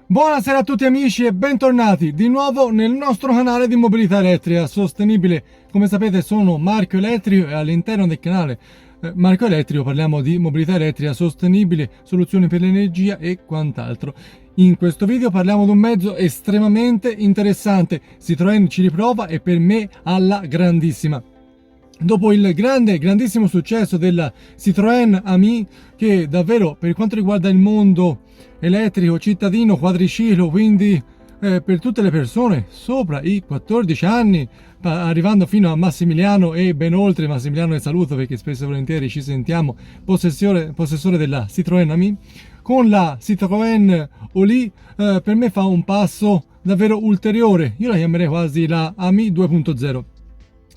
Buonasera a tutti amici e bentornati di nuovo nel nostro canale di mobilità elettrica sostenibile. Come sapete sono Marco Elettrico e all'interno del canale Marco Elettrico parliamo di mobilità elettrica sostenibile, soluzioni per l'energia e quant'altro. In questo video parliamo di un mezzo estremamente interessante, Citroën ci riprova e per me alla grandissima. Dopo il grandissimo successo della Citroën Ami, che davvero per quanto riguarda il mondo elettrico, cittadino, quadriciclo, quindi per tutte le persone sopra i 14 anni, arrivando fino a Massimiliano e ben oltre. Massimiliano, e saluto perché spesso e volentieri ci sentiamo, possessore della Citroën Ami, con la Citroën Oli per me fa un passo davvero ulteriore. Io la chiamerei quasi la Ami 2.0.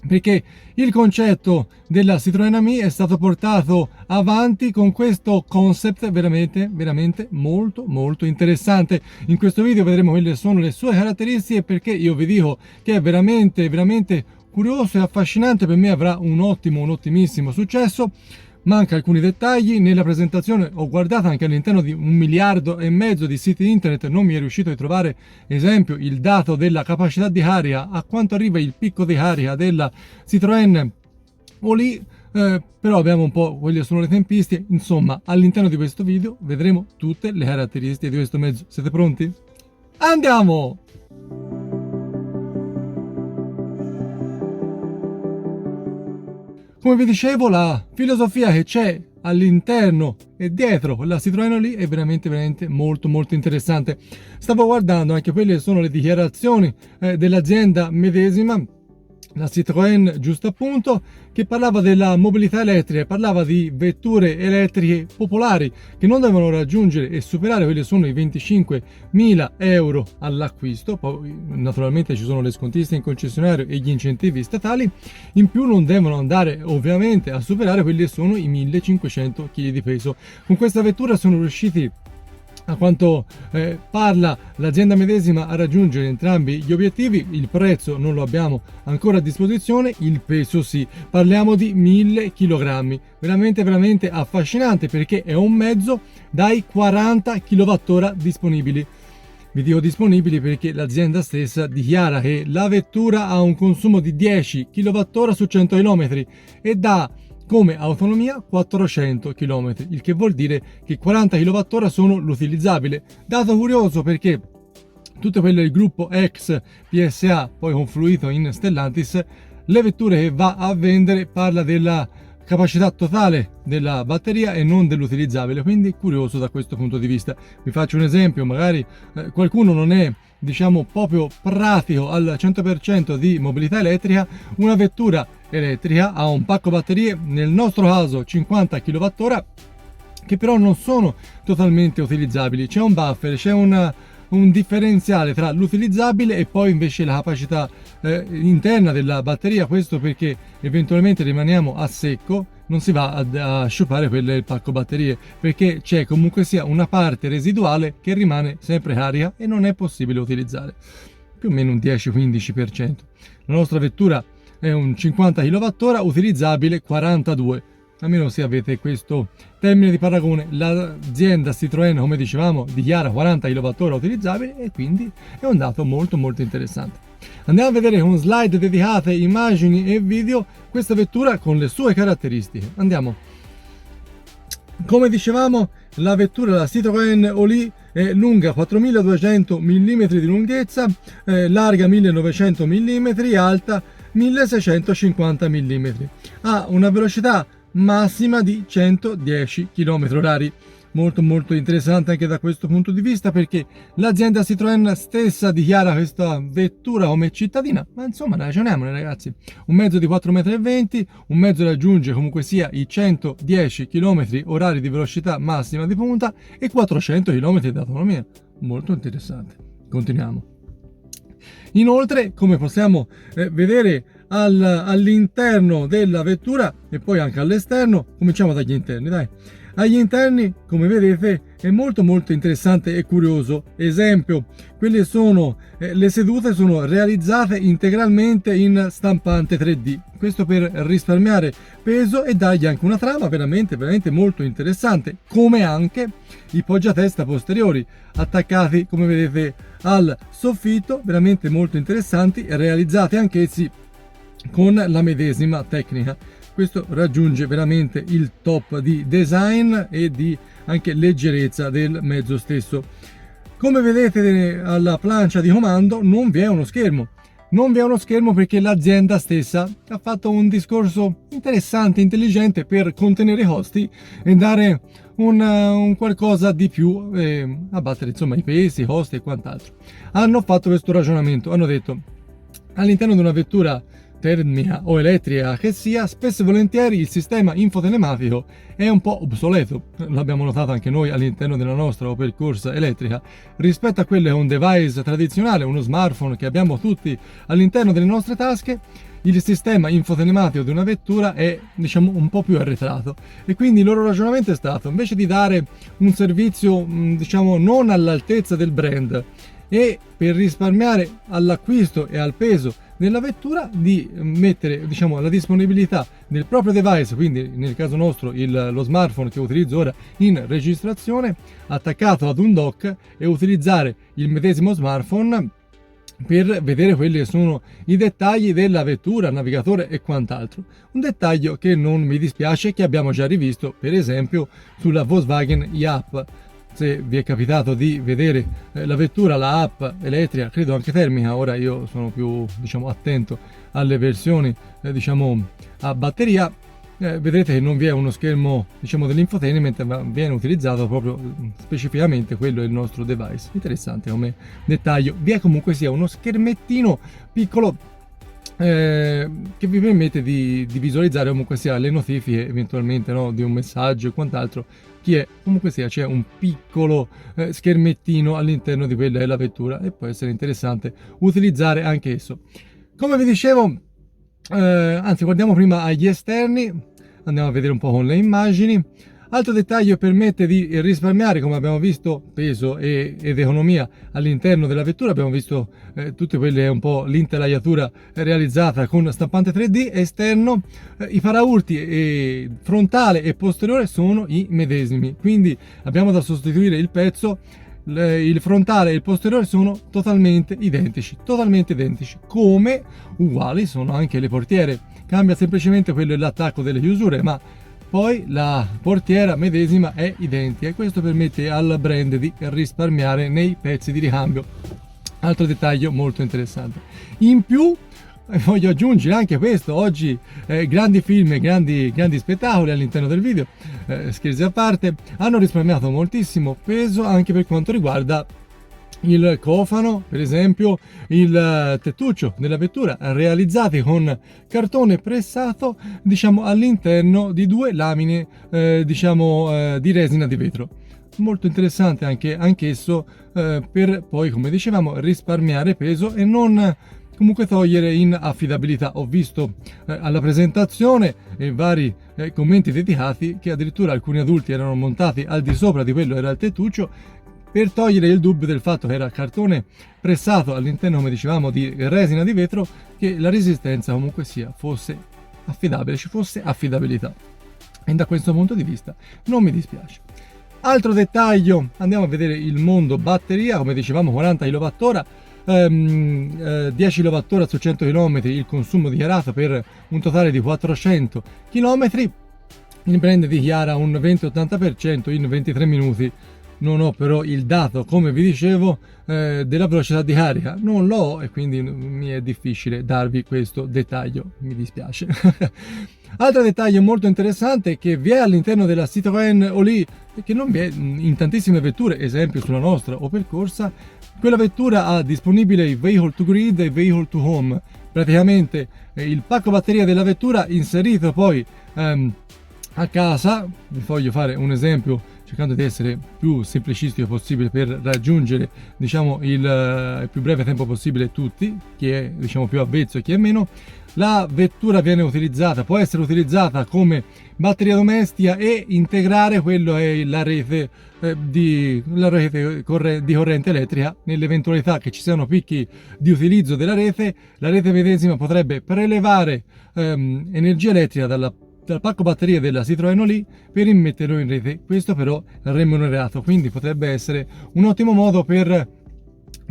perché il concetto della Citroën Ami è stato portato avanti con questo concept veramente molto interessante. In questo video vedremo quelle sono le sue caratteristiche, perché io vi dico che è veramente curioso e affascinante. Per me avrà un ottimissimo successo. Manca alcuni dettagli nella presentazione, ho guardato anche all'interno di 1,5 miliardi di siti internet, non mi è riuscito a trovare esempio il dato della capacità di carica, a quanto arriva il picco di carica della Citroën Oli, però abbiamo un po' quelle sono le tempistiche. Insomma, all'interno di questo video vedremo tutte le caratteristiche di questo mezzo. Siete pronti? Andiamo! Come vi dicevo, la filosofia che c'è all'interno e dietro la Citroën Oli è veramente molto interessante. Stavo guardando anche quelle che sono le dichiarazioni dell'azienda medesima, la Citroën giusto appunto, che parlava della mobilità elettrica, parlava di vetture elettriche popolari che non devono raggiungere e superare quelli sono i 25.000 euro all'acquisto. Poi naturalmente ci sono le scontiste in concessionario e gli incentivi statali. In più non devono andare ovviamente a superare quelli che sono i 1500 kg di peso. Con questa vettura sono riusciti, a quanto parla l'azienda medesima, a raggiungere entrambi gli obiettivi. Il prezzo non lo abbiamo ancora a disposizione, il peso sì, parliamo di 1000 kg. Veramente affascinante, perché è un mezzo dai 40 kWh disponibili. Vi dico disponibili perché l'azienda stessa dichiara che la vettura ha un consumo di 10 kWh su 100 km e dà come autonomia 400 km, il che vuol dire che 40 kWh sono l'utilizzabile. Dato curioso, perché tutte quelle del gruppo ex PSA, poi confluito in Stellantis, le vetture che va a vendere parla della capacità totale della batteria e non dell'utilizzabile, quindi curioso da questo punto di vista. Vi faccio un esempio, magari qualcuno non è proprio pratico al 100% di mobilità elettrica. Una vettura elettrica ha un pacco batterie, nel nostro caso 50 kWh, che però non sono totalmente utilizzabili. C'è un buffer, c'è un differenziale tra l'utilizzabile e poi invece la capacità interna della batteria. Questo perché eventualmente rimaniamo a secco, non si va a sciupare quello del pacco batterie, perché c'è comunque sia una parte residuale che rimane sempre carica e non è possibile utilizzare, più o meno un 10-15%. La nostra vettura è un 50 kWh, utilizzabile 42, almeno se avete questo termine di paragone. L'azienda Citroën, come dicevamo, dichiara 40 kWh utilizzabili e quindi è un dato molto interessante. Andiamo a vedere con slide dedicate, immagini e video questa vettura con le sue caratteristiche. Andiamo. Come dicevamo, la vettura, la Citroën Oli, è lunga 4200 mm di lunghezza, larga 1900 mm, alta 1650 mm. Ha una velocità massima di 110 km/h. Molto interessante anche da questo punto di vista, perché l'azienda Citroën stessa dichiara questa vettura come cittadina, ma insomma ragioniamone ragazzi, un mezzo di 4,20 m, un mezzo che raggiunge comunque sia i 110 km/h di velocità massima di punta e 400 km di autonomia. Molto interessante. Continuiamo. Inoltre, come possiamo vedere all'interno della vettura e poi anche all'esterno, cominciamo dagli interni, dai. Agli interni, come vedete, è molto interessante e curioso. Esempio, quelle sono le sedute sono realizzate integralmente in stampante 3D, questo per risparmiare peso e dargli anche una trama veramente molto interessante, come anche i poggiatesta posteriori attaccati, come vedete, al soffitto, veramente molto interessanti, realizzati anch'essi con la medesima tecnica. Questo raggiunge veramente il top di design e di anche leggerezza del mezzo stesso. Come vedete, alla plancia di comando non vi è uno schermo. Non vi è uno schermo perché l'azienda stessa ha fatto un discorso interessante, intelligente per contenere i costi e dare un qualcosa di più, abbattere insomma i pesi, i costi e quant'altro. Hanno fatto questo ragionamento, hanno detto: all'interno di una vettura termica o elettrica che sia, spesso e volentieri il sistema infotelematico è un po' obsoleto, l'abbiamo notato anche noi all'interno della nostra Opel Corsa elettrica, rispetto a quello che è un device tradizionale, uno smartphone che abbiamo tutti all'interno delle nostre tasche. Il sistema infotelematico di una vettura è, diciamo, un po' più arretrato, e quindi il loro ragionamento è stato, invece di dare un servizio diciamo non all'altezza del brand e per risparmiare all'acquisto e al peso nella vettura, di mettere, diciamo, la disponibilità del proprio device, quindi nel caso nostro lo smartphone che utilizzo ora in registrazione, attaccato ad un dock, e utilizzare il medesimo smartphone per vedere quelli che sono i dettagli della vettura, navigatore e quant'altro. Un dettaglio che non mi dispiace, che abbiamo già rivisto per esempio sulla Volkswagen i-Up. Se vi è capitato di vedere la vettura, la app elettrica, credo anche termica, ora io sono più, diciamo, attento alle versioni diciamo a batteria, vedrete che non vi è uno schermo, diciamo, dell'infotainment, ma viene utilizzato proprio specificamente quello è il nostro device. Interessante come dettaglio. Vi è comunque sia uno schermettino piccolo che vi permette di visualizzare comunque sia le notifiche eventualmente, no, di un messaggio e quant'altro. Comunque sia, c'è un piccolo schermettino all'interno di quella della vettura e può essere interessante utilizzare anche esso. Come vi dicevo, anzi, guardiamo prima agli esterni, andiamo a vedere un po' con le immagini. Altro dettaglio, permette di risparmiare, come abbiamo visto, peso ed economia all'interno della vettura. Abbiamo visto tutte quelle, un po' l'intelaiatura realizzata con stampante 3D. Esterno, i paraurti frontale e posteriore sono i medesimi, quindi abbiamo da sostituire il pezzo. Il frontale e il posteriore sono totalmente identici, come uguali sono anche le portiere. Cambia semplicemente quello dell'attacco delle chiusure, ma poi la portiera medesima è identica, e questo permette al brand di risparmiare nei pezzi di ricambio. Altro dettaglio molto interessante. In più voglio aggiungere anche questo: oggi grandi film e grandi spettacoli all'interno del video, scherzi a parte, hanno risparmiato moltissimo peso anche per quanto riguarda il cofano, per esempio il tettuccio della vettura, realizzati con cartone pressato, diciamo, all'interno di due lamine di resina di vetro. Molto interessante anch'esso, per poi, come dicevamo, risparmiare peso e non comunque togliere in affidabilità. Ho visto alla presentazione e vari commenti dedicati che addirittura alcuni adulti erano montati al di sopra di quello era il tettuccio, per togliere il dubbio del fatto che era cartone pressato all'interno, come dicevamo, di resina di vetro, che la resistenza comunque sia fosse affidabile, ci fosse affidabilità, e da questo punto di vista non mi dispiace. Altro dettaglio, andiamo a vedere il mondo batteria. Come dicevamo, 40 kWh, 10 kWh su 100 km il consumo dichiarato, per un totale di 400 km. Il brand dichiara un 20-80% in 23 minuti. Non ho però il dato, come vi dicevo, della velocità di carica, non l'ho, e quindi mi è difficile darvi questo dettaglio, mi dispiace. Altro dettaglio molto interessante che vi è all'interno della Citroën Oli, che non vi è in tantissime vetture, esempio sulla nostra Opel Corsa. Quella vettura ha disponibile il Vehicle to Grid e Vehicle to Home, praticamente il pacco batteria della vettura inserito poi a casa. Vi voglio fare un esempio cercando di essere più semplicistico possibile per raggiungere, diciamo, il più breve tempo possibile tutti, chi è, diciamo, più avvezzo e chi è meno. La vettura viene utilizzata, può essere utilizzata come batteria domestica e integrare quello è la rete di corrente elettrica. Nell'eventualità che ci siano picchi di utilizzo della rete, la rete medesima potrebbe prelevare energia elettrica dal pacco batterie della Citroën Oli per immetterlo in rete, questo però remunerato, quindi potrebbe essere un ottimo modo per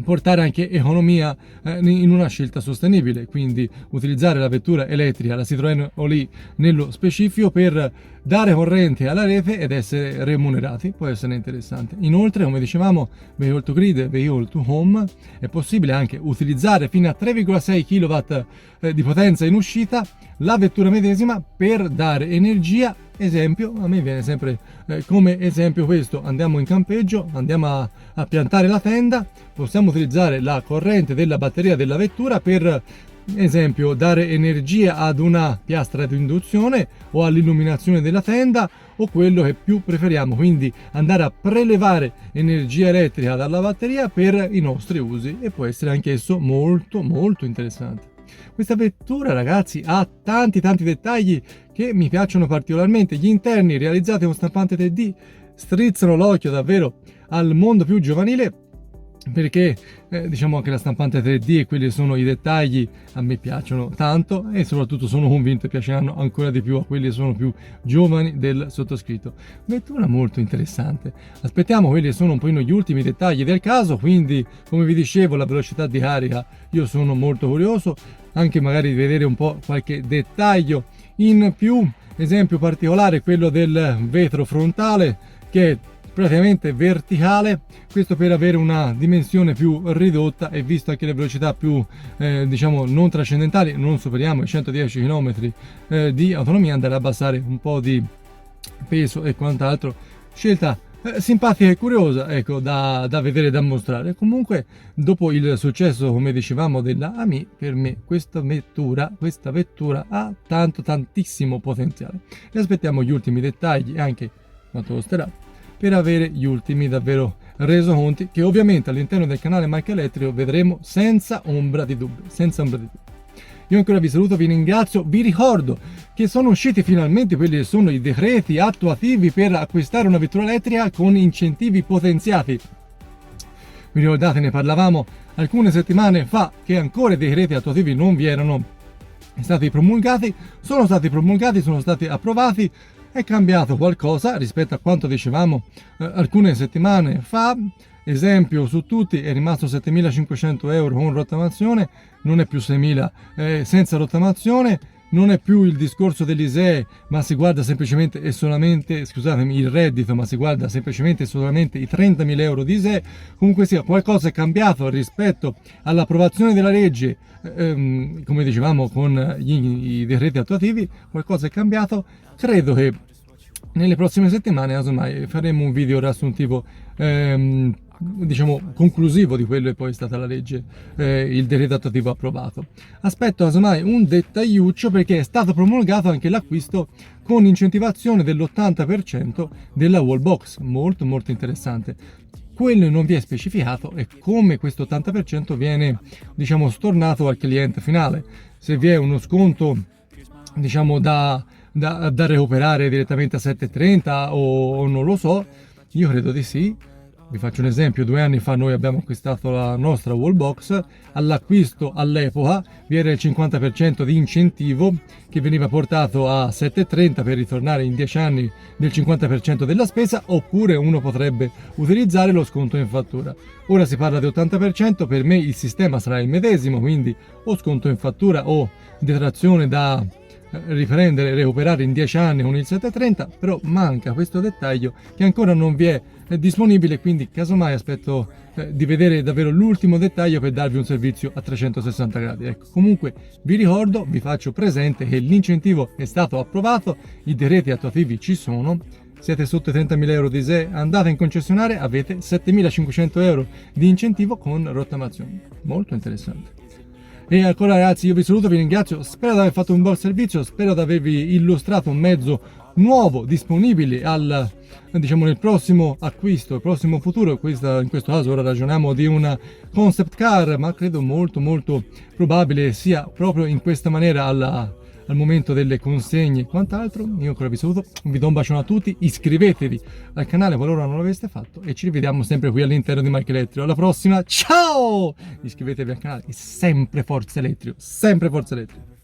portare anche economia in una scelta sostenibile, quindi utilizzare la vettura elettrica, la Citroën Oli nello specifico, per dare corrente alla rete ed essere remunerati, può essere interessante. Inoltre, come dicevamo, vehicle to grid, vehicle to home, è possibile anche utilizzare fino a 3,6 kW di potenza in uscita la vettura medesima per dare energia. Esempio, a me viene sempre come esempio questo: andiamo in campeggio, andiamo a piantare la tenda, possiamo utilizzare la corrente della batteria della vettura per esempio dare energia ad una piastra di induzione o all'illuminazione della tenda o quello che più preferiamo, quindi andare a prelevare energia elettrica dalla batteria per i nostri usi, e può essere anch'esso molto molto interessante. Questa vettura, ragazzi, ha tanti dettagli che mi piacciono particolarmente. Gli interni realizzati con stampante 3D strizzano l'occhio davvero al mondo più giovanile, perché diciamo anche la stampante 3D e quelli sono i dettagli a me piacciono tanto, e soprattutto sono convinto che piaceranno ancora di più a quelli che sono più giovani del sottoscritto. Vettura molto interessante. Aspettiamo quelli che sono un po' gli ultimi dettagli del caso, quindi come vi dicevo la velocità di carica io sono molto curioso, anche magari di vedere un po' qualche dettaglio in più, esempio particolare quello del vetro frontale che è praticamente verticale, questo per avere una dimensione più ridotta, e visto anche le velocità più diciamo non trascendentali, non superiamo i 110 km di autonomia, andare a abbassare un po' di peso e quant'altro. Scelta simpatica e curiosa, ecco, da vedere e da mostrare. Comunque, dopo il successo, come dicevamo, della AMI, per me questa vettura ha tantissimo potenziale, e aspettiamo gli ultimi dettagli e anche quanto costerà per avere gli ultimi davvero resoconti, che ovviamente all'interno del canale Marca Elettrico vedremo senza ombra di dubbio. Io ancora vi saluto, vi ringrazio, vi ricordo che sono usciti finalmente quelli che sono i decreti attuativi per acquistare una vettura elettrica con incentivi potenziati. Vi ricordate, ne parlavamo alcune settimane fa, che ancora i decreti attuativi non vi erano stati promulgati, sono stati approvati. È cambiato qualcosa rispetto a quanto dicevamo alcune settimane fa. Esempio su tutti, è rimasto 7.500 euro con rottamazione, non è più 6.000 senza rottamazione. Non è più il discorso dell'ISEE, ma si guarda semplicemente e solamente, scusatemi, il reddito, ma si guarda semplicemente e solamente i 30.000 euro di ISEE. Comunque sia, qualcosa è cambiato rispetto all'approvazione della legge, come dicevamo con i decreti attuativi, qualcosa è cambiato. Credo che nelle prossime settimane, casomai, faremo un video riassuntivo, diciamo conclusivo di quello che poi è stata la legge, il decreto attuativo approvato. Aspetto casomai un dettagliuccio, perché è stato promulgato anche l'acquisto con incentivazione dell'80% della wallbox, molto interessante. Quello non vi è specificato è come questo 80% viene, diciamo, stornato al cliente finale, se vi è uno sconto, diciamo, da recuperare direttamente a 7,30 o non lo so. Io credo di sì. Vi faccio un esempio: 2 anni fa noi abbiamo acquistato la nostra wallbox, all'acquisto all'epoca vi era il 50% di incentivo che veniva portato a 7,30 per ritornare in 10 anni del 50% della spesa, oppure uno potrebbe utilizzare lo sconto in fattura. Ora si parla di 80%, per me il sistema sarà il medesimo, quindi o sconto in fattura o detrazione da riprendere e recuperare in 10 anni con il 730, però manca questo dettaglio che ancora non vi è disponibile, quindi casomai aspetto di vedere davvero l'ultimo dettaglio per darvi un servizio a 360 gradi. Ecco, comunque vi ricordo, vi faccio presente che l'incentivo è stato approvato, i decreti attuativi ci sono. Siete sotto i 30.000 euro di ISEE, andate in concessionaria, avete 7.500 euro di incentivo con rottamazione. Molto interessante. E ancora ragazzi, io vi saluto, vi ringrazio, spero di aver fatto un buon servizio, spero di avervi illustrato un mezzo nuovo disponibile al, diciamo, nel prossimo acquisto, il prossimo futuro. In questo caso ora ragioniamo di una concept car, ma credo molto probabile sia proprio in questa maniera al momento delle consegne e quant'altro. Io ancora vi saluto, vi do un bacione a tutti, iscrivetevi al canale qualora non l'aveste fatto e ci rivediamo sempre qui all'interno di Mike Electrio. Alla prossima, ciao! Iscrivetevi al canale, sempre Forza Electrio, sempre Forza Electrio.